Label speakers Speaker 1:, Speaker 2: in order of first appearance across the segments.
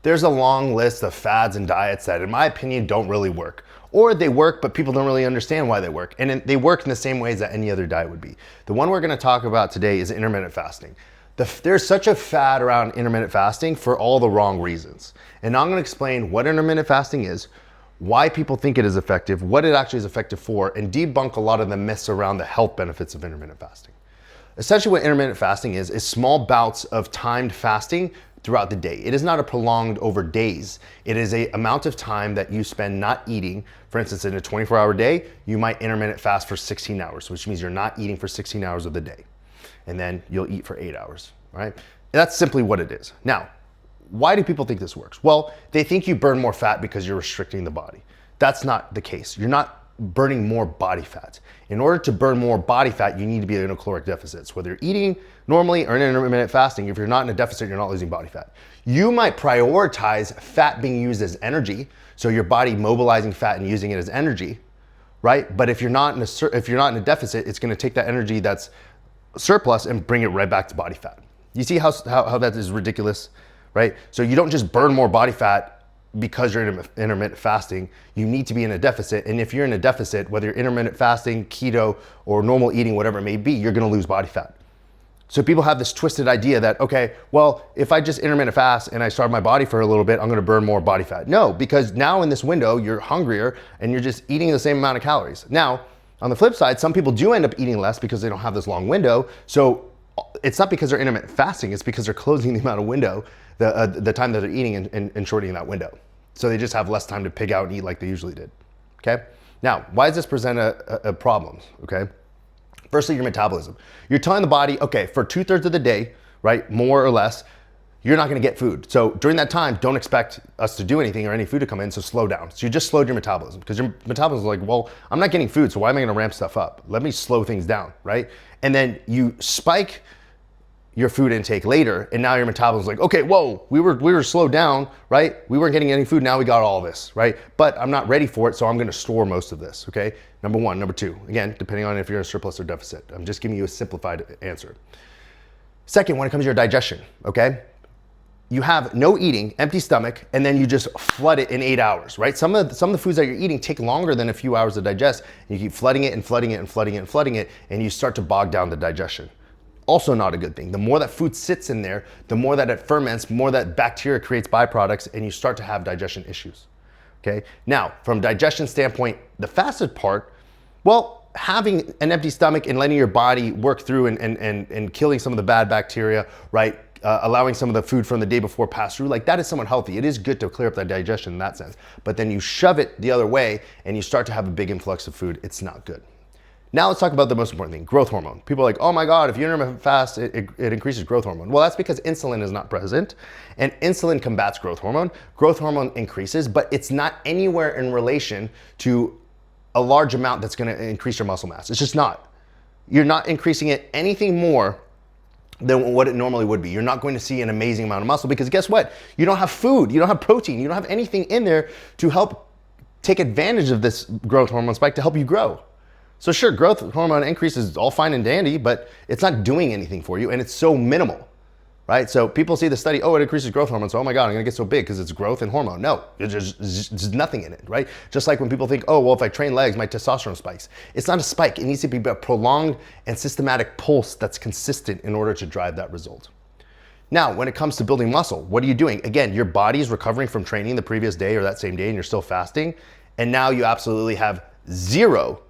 Speaker 1: There's a long list of fads and diets that, in my opinion, don't really work. Or they work, but people don't really understand why they work. And they work in the same ways that any other diet would be. The one we're gonna talk about today is intermittent fasting. There's such a fad around intermittent fasting for all the wrong reasons. And now I'm gonna explain what intermittent fasting is, why people think it is effective, what it actually is effective for, and debunk a lot of the myths around the health benefits of intermittent fasting. Essentially what intermittent fasting is small bouts of timed fasting throughout the day. It is not a prolonged over days. It is a amount of time that you spend not eating. For instance, in a 24-hour day, you might intermittent fast for 16 hours, which means you're not eating for 16 hours of the day. And then you'll eat for 8 hours, right? That's simply what it is. Now, why do people think this works? Well, they think you burn more fat because you're restricting the body. That's not the case. You're not burning more body fat. In order to burn more body fat, you need to be in a caloric deficit. So whether you're eating normally or in intermittent fasting, if you're not in a deficit, you're not losing body fat. You might prioritize fat being used as energy, so your body mobilizing fat and using it as energy, right? But if you're not in a deficit, it's going to take that energy that's surplus and bring it right back to body fat. You see how that is ridiculous, right? So you don't just burn more body fat because you're intermittent fasting. You need to be in a deficit. And if you're in a deficit, whether you're intermittent fasting, keto, or normal eating, whatever it may be, you're gonna lose body fat. So people have this twisted idea that, okay, well, if I just intermittent fast and I starve my body for a little bit, I'm gonna burn more body fat. No, because now in this window, you're hungrier and you're just eating the same amount of calories. Now, on the flip side, some people do end up eating less because they don't have this long window. So it's not because they're intermittent fasting, it's because they're closing the amount of window, the time that they're eating and shortening that window. So they just have less time to pig out and eat like they usually did, okay? Now, why does this present a problems, okay? Firstly, your metabolism. You're telling the body, okay, for 2/3 of the day, right, more or less, you're not gonna get food. So during that time, don't expect us to do anything or any food to come in, so slow down. So you just slowed your metabolism because your metabolism is like, well, I'm not getting food, so why am I gonna ramp stuff up? Let me slow things down, right? And then you spike your food intake later, and now your metabolism is like, okay, whoa, we were slowed down, right? We weren't getting any food, now we got all this, right? But I'm not ready for it, so I'm gonna store most of this, okay? Number one. Number two, again, depending on if you're in a surplus or deficit. I'm just giving you a simplified answer. Second, when it comes to your digestion, okay? You have no eating, empty stomach, and then you just flood it in 8 hours, right? Some of the foods that you're eating take longer than a few hours to digest, and you keep flooding it and flooding it and flooding it and flooding it, and you start to bog down the digestion. Also not a good thing. The more that food sits in there, the more that it ferments, more that bacteria creates byproducts, and you start to have digestion issues, okay? Now, from digestion standpoint, the fasted part, well, having an empty stomach and letting your body work through and killing some of the bad bacteria, right? Allowing some of the food from the day before pass through, like that is somewhat healthy. It is good to clear up that digestion in that sense. But then you shove it the other way and you start to have a big influx of food. It's not good. Now let's talk about the most important thing, growth hormone. People are like, oh my God, if you intermittent fast, it increases growth hormone. Well, that's because insulin is not present, and insulin combats growth hormone. Growth hormone increases, but it's not anywhere in relation to a large amount that's gonna increase your muscle mass. It's just not. You're not increasing it anything more than what it normally would be. You're not going to see an amazing amount of muscle because guess what? You don't have food, you don't have protein, you don't have anything in there to help take advantage of this growth hormone spike to help you grow. So sure, growth hormone increase is all fine and dandy, but it's not doing anything for you and it's so minimal, right? So people see the study, oh, it increases growth hormone, so oh my God, I'm gonna get so big because it's growth and hormone. No, there's nothing in it, right? Just like when people think, oh, well, if I train legs, my testosterone spikes. It's not a spike, it needs to be a prolonged and systematic pulse that's consistent in order to drive that result. Now, when it comes to building muscle, what are you doing? Again, your body is recovering from training the previous day or that same day and you're still fasting, and now you absolutely have zero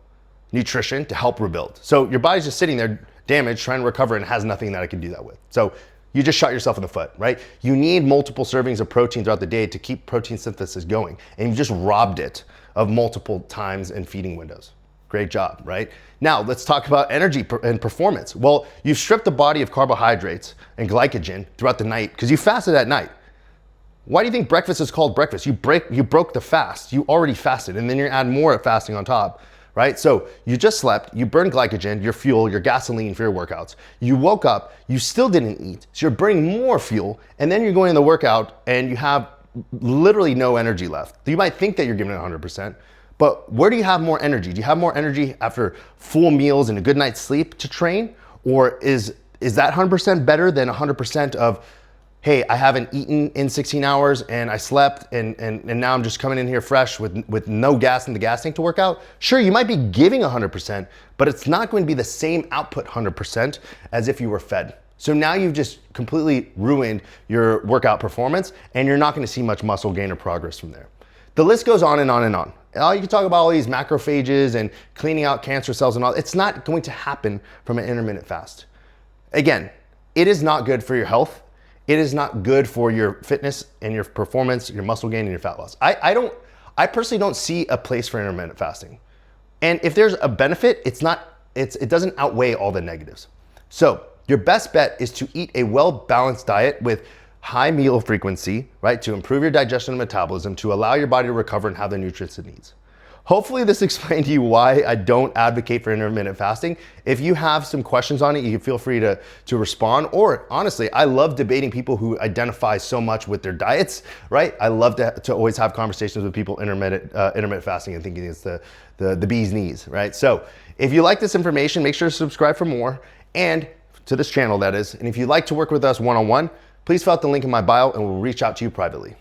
Speaker 1: nutrition to help rebuild. So your body's just sitting there damaged, trying to recover and has nothing that it can do that with. So you just shot yourself in the foot, right? You need multiple servings of protein throughout the day to keep protein synthesis going. And you just robbed it of multiple times and feeding windows. Great job, right? Now let's talk about energy and performance. Well, you've stripped the body of carbohydrates and glycogen throughout the night because you fasted at night. Why do you think breakfast is called breakfast? You broke the fast. You already fasted and then you add more fasting on top. Right? So you just slept, you burned glycogen, your fuel, your gasoline for your workouts. You woke up, you still didn't eat, so you're burning more fuel, and then you're going in the workout and you have literally no energy left. You might think that you're giving it 100%, but where do you have more energy? Do you have more energy after full meals and a good night's sleep to train? Or is that 100% better than 100% of hey, I haven't eaten in 16 hours and I slept and now I'm just coming in here fresh with no gas in the gas tank to work out. Sure, you might be giving 100%, but it's not going to be the same output 100% as if you were fed. So now you've just completely ruined your workout performance and you're not going to see much muscle gain or progress from there. The list goes on and on and on. You can talk about all these macrophages and cleaning out cancer cells and all. It's not going to happen from an intermittent fast. Again, it is not good for your health. It is not good for your fitness and your performance, your muscle gain and your fat loss. I personally don't see a place for intermittent fasting. And if there's a benefit, it doesn't outweigh all the negatives. So your best bet is to eat a well-balanced diet with high meal frequency, right? To improve your digestion and metabolism, to allow your body to recover and have the nutrients it needs. Hopefully this explained to you why I don't advocate for intermittent fasting. If you have some questions on it, you can feel free to respond. Or honestly, I love debating people who identify so much with their diets, right? I love to always have conversations with people intermittent fasting and thinking it's the bee's knees, right? So if you like this information, make sure to subscribe for more and to this channel, that is. And if you'd like to work with us one-on-one, please fill out the link in my bio and we'll reach out to you privately.